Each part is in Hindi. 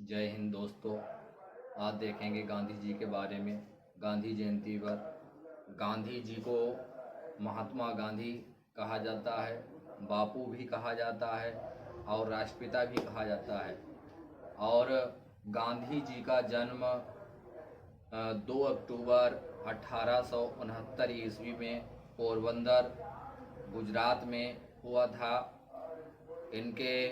जय हिंद दोस्तों। आज देखेंगे गांधी जी के बारे में। गांधी जयंती पर गांधी जी को महात्मा गांधी कहा जाता है, बापू भी कहा जाता है और राष्ट्रपिता भी कहा जाता है। और गांधी जी का जन्म 2 अक्टूबर 1869 ईस्वी में पोरबंदर गुजरात में हुआ था। इनके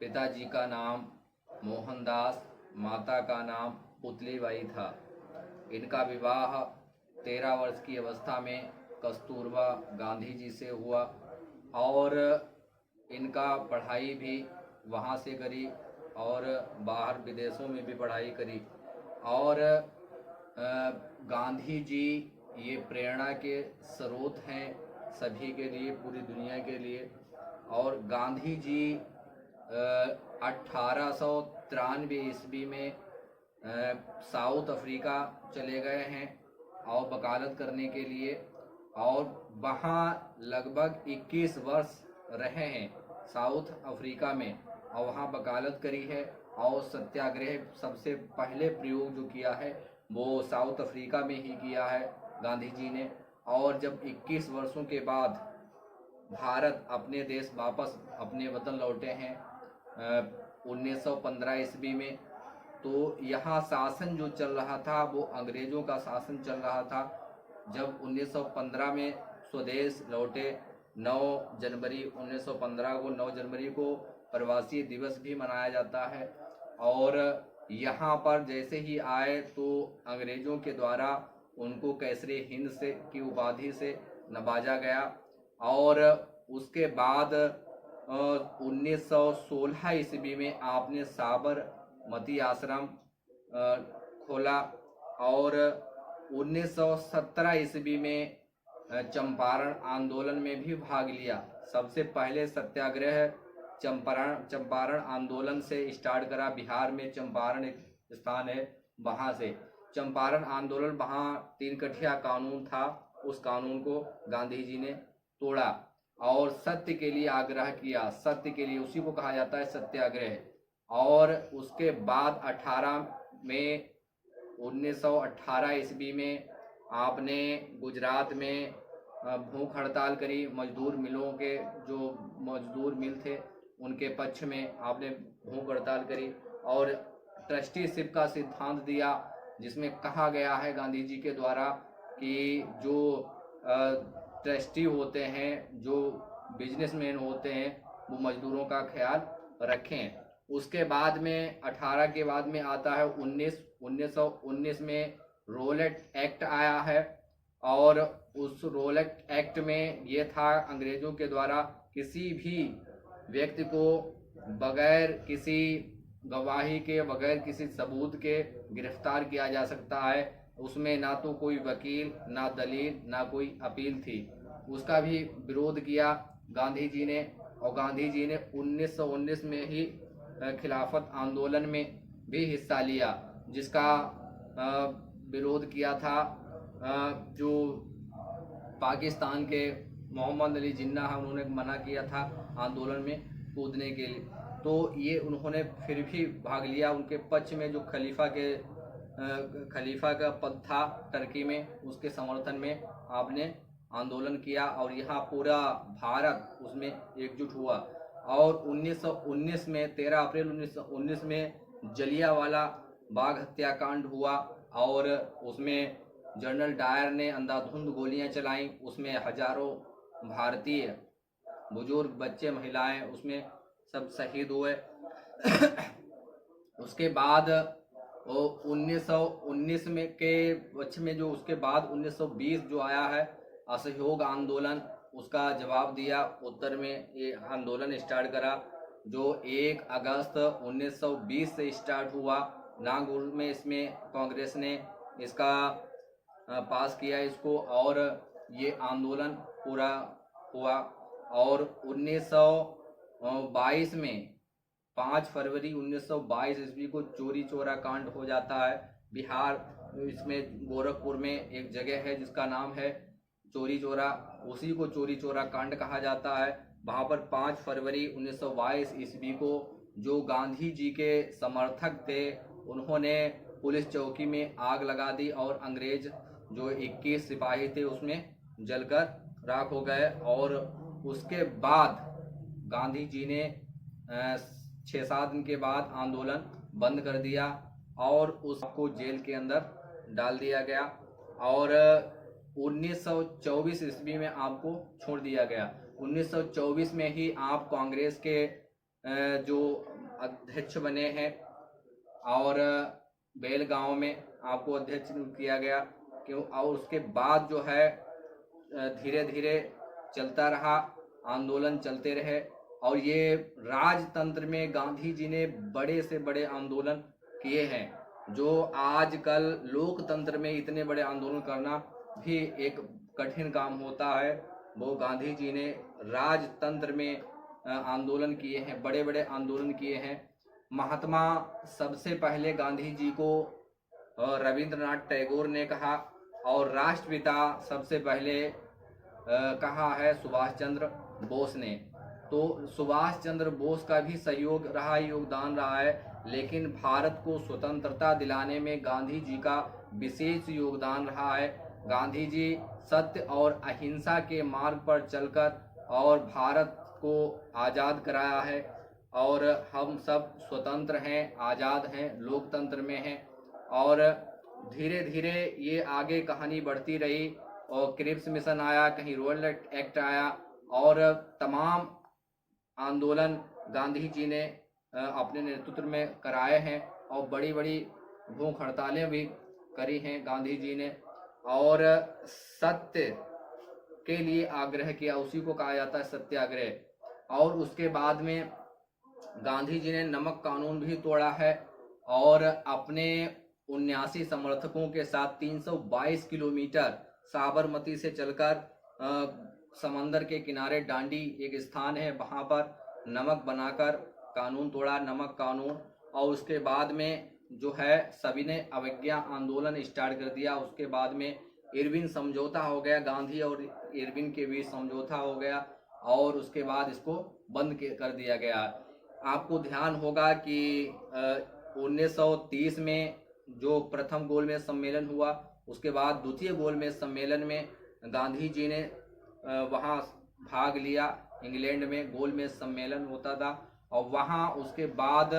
पिताजी का नाम मोहनदास, माता का नाम पुतलीबाई था। इनका विवाह 13 वर्ष की अवस्था में कस्तूरबा गांधी जी से हुआ और इनका पढ़ाई भी वहाँ से करी और बाहर विदेशों में भी पढ़ाई करी। और गांधी जी ये प्रेरणा के स्रोत हैं सभी के लिए, पूरी दुनिया के लिए। और गांधी जी 1893 ईस्वी में साउथ अफ्रीका चले गए हैं और वकालत करने के लिए, और वहाँ लगभग 21 वर्ष रहे हैं साउथ अफ्रीका में और वहाँ वकालत करी है। और सत्याग्रह सबसे पहले प्रयोग जो किया है वो साउथ अफ्रीका में ही किया है गांधी जी ने। और जब 21 वर्षों के बाद भारत अपने देश वापस अपने वतन लौटे हैं 1915 ईस्वी में, तो यहाँ शासन जो चल रहा था वो अंग्रेज़ों का शासन चल रहा था। जब 1915 में स्वदेश लौटे 9 जनवरी 1915 को, 9 जनवरी को प्रवासी दिवस भी मनाया जाता है। और यहाँ पर जैसे ही आए तो अंग्रेज़ों के द्वारा उनको कैसरे हिंद से की उपाधि से नवाजा गया। और उसके बाद 1916 ईस्वी में आपने साबरमती आश्रम खोला और 1917 ईस्वी में चंपारण आंदोलन में भी भाग लिया। सबसे पहले सत्याग्रह चंपारण आंदोलन से स्टार्ट करा। बिहार में चंपारण एक स्थान है, वहाँ से चंपारण आंदोलन, वहाँ 3 कठिया कानून था, उस कानून को गांधी जी ने तोड़ा और सत्य के लिए आग्रह किया। सत्य के लिए, उसी को कहा जाता है सत्याग्रह। और उसके बाद 1918 ईस्वी में आपने गुजरात में भूख हड़ताल करी। मजदूर मिलों के जो मजदूर मिल थे उनके पक्ष में आपने भूख हड़ताल करी और ट्रस्टीशिप का सिद्धांत दिया, जिसमें कहा गया है गांधी जी के द्वारा कि जो ट्रस्टी होते हैं, जो बिजनेसमैन होते हैं, वो मजदूरों का ख्याल रखें। उसके बाद में 18 के बाद में आता है 1919 में रोलेट एक्ट आया है। और उस रोलेट एक्ट में ये था अंग्रेज़ों के द्वारा किसी भी व्यक्ति को बगैर किसी गवाही के, बगैर किसी सबूत के गिरफ्तार किया जा सकता है। उसमें ना तो कोई वकील, ना दलील, ना कोई अपील थी। उसका भी विरोध किया गांधी जी ने। और गांधी जी ने 1919 में ही खिलाफत आंदोलन में भी हिस्सा लिया, जिसका विरोध किया था जो पाकिस्तान के मोहम्मद अली जिन्ना है, उन्होंने मना किया था आंदोलन में कूदने के लिए। तो ये उन्होंने फिर भी भाग लिया। उनके पक्ष में जो खलीफा का पद था टर्की में, उसके समर्थन में आपने आंदोलन किया और यहाँ पूरा भारत उसमें एकजुट हुआ। और 1919 में 13 अप्रैल 1919 में जलियांवाला बाग हत्याकांड हुआ और उसमें जनरल डायर ने अंधाधुंध गोलियां चलाईं। उसमें हजारों भारतीय बुजुर्ग, बच्चे, महिलाएं उसमें सब शहीद हुए। उसके बाद 1919 में के पक्ष में जो उसके बाद 1920 जो आया है असहयोग आंदोलन, उसका जवाब दिया। उत्तर में ये आंदोलन स्टार्ट करा जो 1 अगस्त 1920 से स्टार्ट हुआ। नागौर में इसमें कांग्रेस ने इसका पास किया इसको और ये आंदोलन पूरा हुआ। और 1922 में 5 फरवरी 1922 ईस्वी को चोरी चोरा कांड हो जाता है बिहार। इसमें गोरखपुर में एक जगह है जिसका नाम है चोरी चोरा, उसी को चोरी चोरा कांड कहा जाता है। वहाँ पर 5 फरवरी 1922 ईस्वी को जो गांधी जी के समर्थक थे उन्होंने पुलिस चौकी में आग लगा दी और अंग्रेज जो 21 सिपाही थे उसमें जलकर राख हो गए। और उसके बाद गांधी जी ने 6-7 दिन के बाद आंदोलन बंद कर दिया और उसको जेल के अंदर डाल दिया गया और 1924 ईस्वी में आपको छोड़ दिया गया। 1924 में ही आप कांग्रेस के जो अध्यक्ष बने हैं और बेलगांव में आपको अध्यक्ष किया गया क्यों। और उसके बाद जो है धीरे धीरे चलता रहा, आंदोलन चलते रहे और ये राजतंत्र में गांधी जी ने बड़े से बड़े आंदोलन किए हैं। जो आजकल लोकतंत्र में इतने बड़े आंदोलन करना भी एक कठिन काम होता है, वो गांधी जी ने राजतंत्र में आंदोलन किए हैं, बड़े बड़े आंदोलन किए हैं। महात्मा सबसे पहले गांधी जी को रविंद्रनाथ टैगोर ने कहा और राष्ट्रपिता सबसे पहले कहा है सुभाष चंद्र बोस ने। तो सुभाष चंद्र बोस का भी सहयोग रहा, योगदान रहा है, लेकिन भारत को स्वतंत्रता दिलाने में गांधी जी का विशेष योगदान रहा है। गांधी जी सत्य और अहिंसा के मार्ग पर चलकर और भारत को आज़ाद कराया है और हम सब स्वतंत्र हैं, आज़ाद हैं, लोकतंत्र में हैं। और धीरे धीरे ये आगे कहानी बढ़ती रही और क्रिप्स मिशन आया, कहीं रोल एक्ट आया और तमाम आंदोलन गांधी जी ने अपने नेतृत्व में कराए हैं और बड़ी बड़ी भूख हड़तालें भी करी हैं गांधी जी ने और सत्य के लिए आग्रह किया, उसी को कहा जाता है सत्याग्रह। और उसके बाद में गांधी जी ने नमक कानून भी तोड़ा है और अपने 79 समर्थकों के साथ 322 किलोमीटर साबरमती से चलकर समंदर के किनारे डांडी एक स्थान है, वहां पर नमक बनाकर कानून तोड़ा, नमक कानून। और उसके बाद में जो है सभी ने अवज्ञा आंदोलन स्टार्ट कर दिया। उसके बाद में इरविन समझौता हो गया, गांधी और इरविन के बीच समझौता हो गया और उसके बाद इसको बंद कर दिया गया। आपको ध्यान होगा कि 1930 में जो प्रथम गोलमेज सम्मेलन हुआ, उसके बाद द्वितीय गोलमेज सम्मेलन में गांधी जी ने वहाँ भाग लिया। इंग्लैंड में गोलमेज सम्मेलन होता था और वहाँ उसके बाद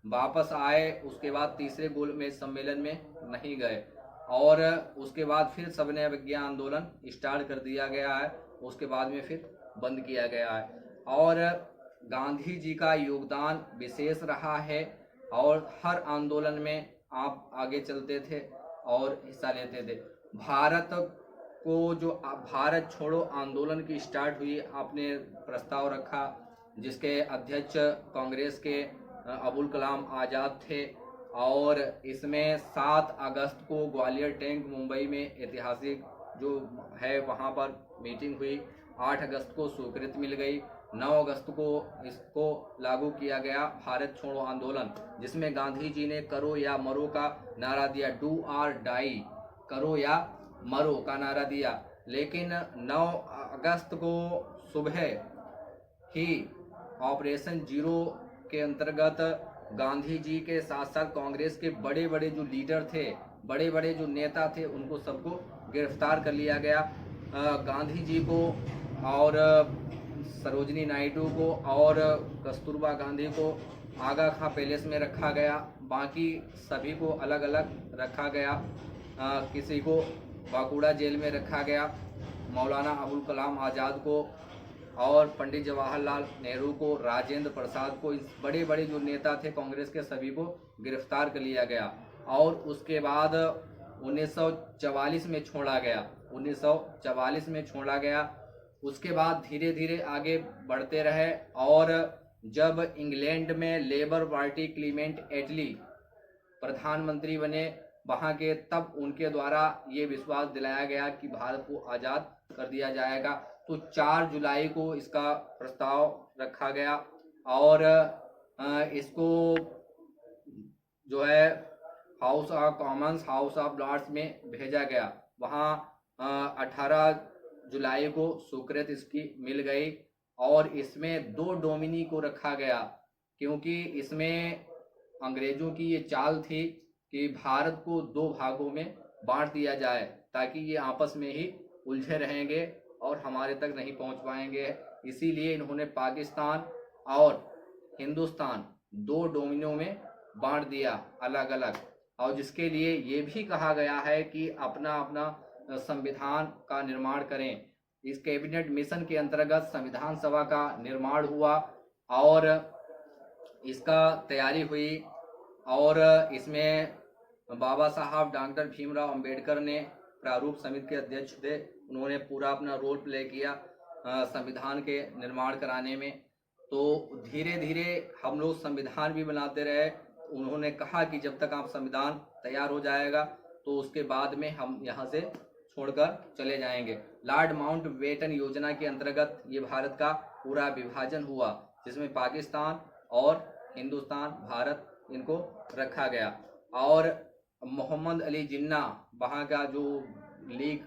वापस आए, उसके बाद तीसरे गोलमेज सम्मेलन में नहीं गए और उसके बाद फिर सबने अवज्ञा आंदोलन स्टार्ट कर दिया गया है, उसके बाद में फिर बंद किया गया है। और गांधी जी का योगदान विशेष रहा है और हर आंदोलन में आप आगे चलते थे और हिस्सा लेते थे। भारत को जो भारत छोड़ो आंदोलन की स्टार्ट हुई, आपने प्रस्ताव रखा जिसके अध्यक्ष कांग्रेस के अबुल कलाम आज़ाद थे और इसमें 7 अगस्त को ग्वालियर टैंक मुंबई में ऐतिहासिक जो है वहाँ पर मीटिंग हुई। 8 अगस्त को स्वीकृति मिल गई। 9 अगस्त को इसको लागू किया गया भारत छोड़ो आंदोलन, जिसमें गांधी जी ने करो या मरो का नारा दिया, डू आर डाई, करो या मरो का नारा दिया। लेकिन 9 अगस्त को सुबह ही ऑपरेशन जीरो के अंतर्गत गांधी जी के साथ साथ कांग्रेस के बड़े बड़े जो लीडर थे, बड़े बड़े जो नेता थे, उनको सबको गिरफ्तार कर लिया गया। गांधी जी को और सरोजनी नायडू को और कस्तूरबा गांधी को आगा खां पैलेस में रखा गया, बाकी सभी को अलग अलग रखा गया। किसी को बाकुड़ा जेल में रखा गया, मौलाना अबुल कलाम आज़ाद को और पंडित जवाहरलाल नेहरू को, राजेंद्र प्रसाद को, इस बड़े बड़े जो नेता थे कांग्रेस के सभी को गिरफ्तार कर लिया गया और उसके बाद 1944 में छोड़ा गया। 1944 में छोड़ा गया। उसके बाद धीरे धीरे आगे बढ़ते रहे और जब इंग्लैंड में लेबर पार्टी क्लीमेंट एटली प्रधानमंत्री बने वहाँ के, तब उनके द्वारा ये विश्वास दिलाया गया कि भारत को आज़ाद कर दिया जाएगा। तो 4 जुलाई को इसका प्रस्ताव रखा गया और इसको जो है House of Commons, House of Lords में भेजा गया। वहाँ 18 जुलाई को स्वीकृति इसकी मिल गई और इसमें 2 डोमिनी को रखा गया क्योंकि इसमें अंग्रेजों की ये चाल थी कि भारत को दो भागों में बांट दिया जाए ताकि ये आपस में ही उलझे रहेंगे और हमारे तक नहीं पहुंच पाएंगे। इसीलिए इन्होंने पाकिस्तान और हिंदुस्तान दो डोमिनो में बांट दिया अलग अलग, और जिसके लिए ये भी कहा गया है कि अपना अपना संविधान का निर्माण करें। इस कैबिनेट मिशन के अंतर्गत संविधान सभा का निर्माण हुआ और इसका तैयारी हुई, और इसमें बाबा साहब डॉक्टर भीमराव अंबेडकर ने प्रारूप समिति के अध्यक्ष थे। उन्होंने पूरा अपना रोल प्ले किया संविधान के निर्माण कराने में। तो धीरे धीरे हम लोग संविधान भी बनाते रहे। उन्होंने कहा कि जब तक आप संविधान तैयार हो जाएगा तो उसके बाद में हम यहाँ से छोड़कर चले जाएंगे। लॉर्ड माउंटबेटन योजना के अंतर्गत ये भारत का पूरा विभाजन हुआ, जिसमें पाकिस्तान और हिंदुस्तान, भारत, इनको रखा गया। और मोहम्मद अली जिन्ना वहाँ का जो लीग,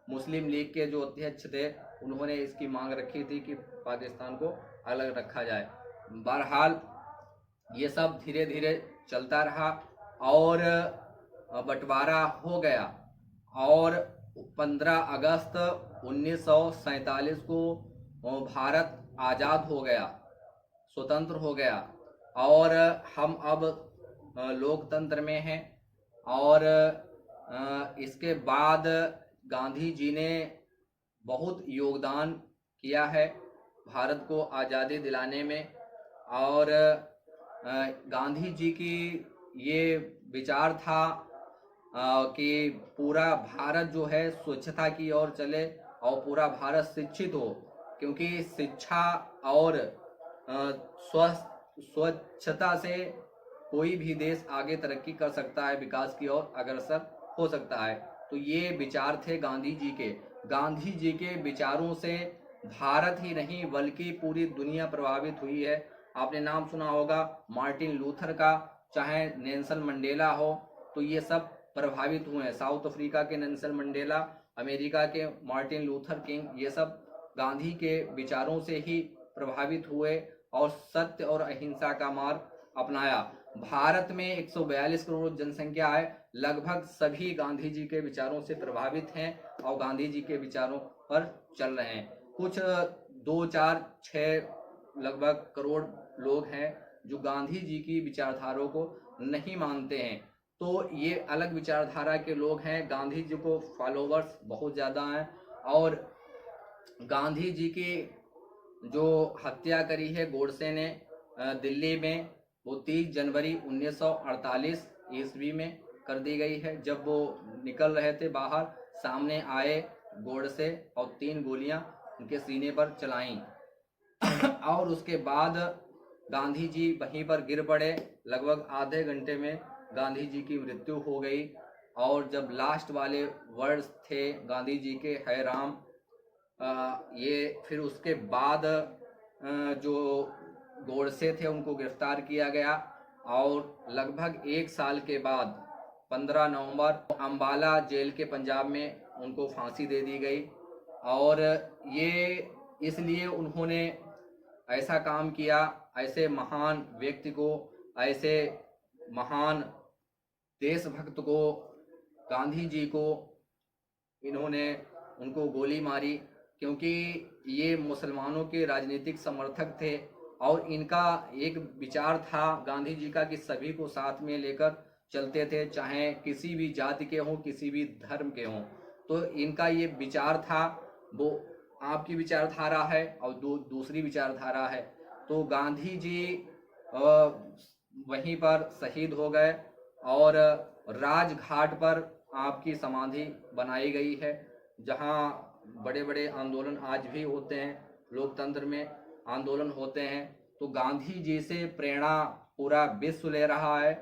मुस्लिम लीग के जो अध्यक्ष थे, उन्होंने इसकी मांग रखी थी कि पाकिस्तान को अलग रखा जाए। बहरहाल ये सब धीरे धीरे चलता रहा और बंटवारा हो गया, और 15 अगस्त 1947 को भारत आज़ाद हो गया, स्वतंत्र हो गया, और हम अब लोकतंत्र में हैं। और इसके बाद गांधी जी ने बहुत योगदान किया है भारत को आज़ादी दिलाने में। और गांधी जी की ये विचार था कि पूरा भारत जो है स्वच्छता की ओर चले और पूरा भारत शिक्षित हो, क्योंकि शिक्षा और स्वच्छता से कोई भी देश आगे तरक्की कर सकता है, विकास की ओर अग्रसर हो सकता है। तो ये विचार थे गांधी जी के। गांधी जी के विचारों से भारत ही नहीं बल्कि पूरी दुनिया प्रभावित हुई है। आपने नाम सुना होगा मार्टिन लूथर का, चाहे नेल्सन मंडेला हो, तो ये सब प्रभावित हुए हैं। साउथ अफ्रीका के नेल्सन मंडेला, अमेरिका के मार्टिन लूथर किंग, ये सब गांधी के विचारों से ही प्रभावित हुए और सत्य और अहिंसा का मार्ग अपनाया। भारत में 142 करोड़ जनसंख्या है, लगभग सभी गांधी जी के विचारों से प्रभावित हैं और गांधी जी के विचारों पर चल रहे हैं। कुछ 2, 4, 6 लगभग करोड़ लोग हैं जो गांधी जी की विचारधारा को नहीं मानते हैं। तो ये अलग विचारधारा के लोग हैं। गांधी जी को फॉलोवर्स बहुत ज़्यादा हैं, और गांधी जी की जो हत्या करी है गोडसे ने दिल्ली में, वो 30 जनवरी 1948 ईस्वी में कर दी गई है। जब वो निकल रहे थे बाहर, सामने आए गोडसे और 3 गोलियां उनके सीने पर चलाईं और उसके बाद गांधी जी वहीं पर गिर पड़े। लगभग आधे घंटे में गांधी जी की मृत्यु हो गई। और जब लास्ट वाले वर्ड्स थे गांधी जी के, है राम, ये फिर उसके बाद जो गोडसे थे उनको गिरफ्तार किया गया, और लगभग 1 साल के बाद 15 नवंबर अंबाला जेल के पंजाब में उनको फांसी दे दी गई। और ये इसलिए उन्होंने ऐसा काम किया, ऐसे महान व्यक्ति को, ऐसे महान देशभक्त को, गांधी जी को इन्होंने उनको गोली मारी, क्योंकि ये मुसलमानों के राजनीतिक समर्थक थे। और इनका एक विचार था गांधी जी का कि सभी को साथ में लेकर चलते थे, चाहे किसी भी जाति के हों, किसी भी धर्म के हों। तो इनका ये विचार था। वो आपकी विचारधारा है और दूसरी विचारधारा है। तो गांधी जी वहीं पर शहीद हो गए और राजघाट पर आपकी समाधि बनाई गई है, जहां बड़े बड़े आंदोलन आज भी होते हैं, लोकतंत्र में आंदोलन होते हैं। तो गांधी जी से प्रेरणा पूरा विश्व ले रहा है।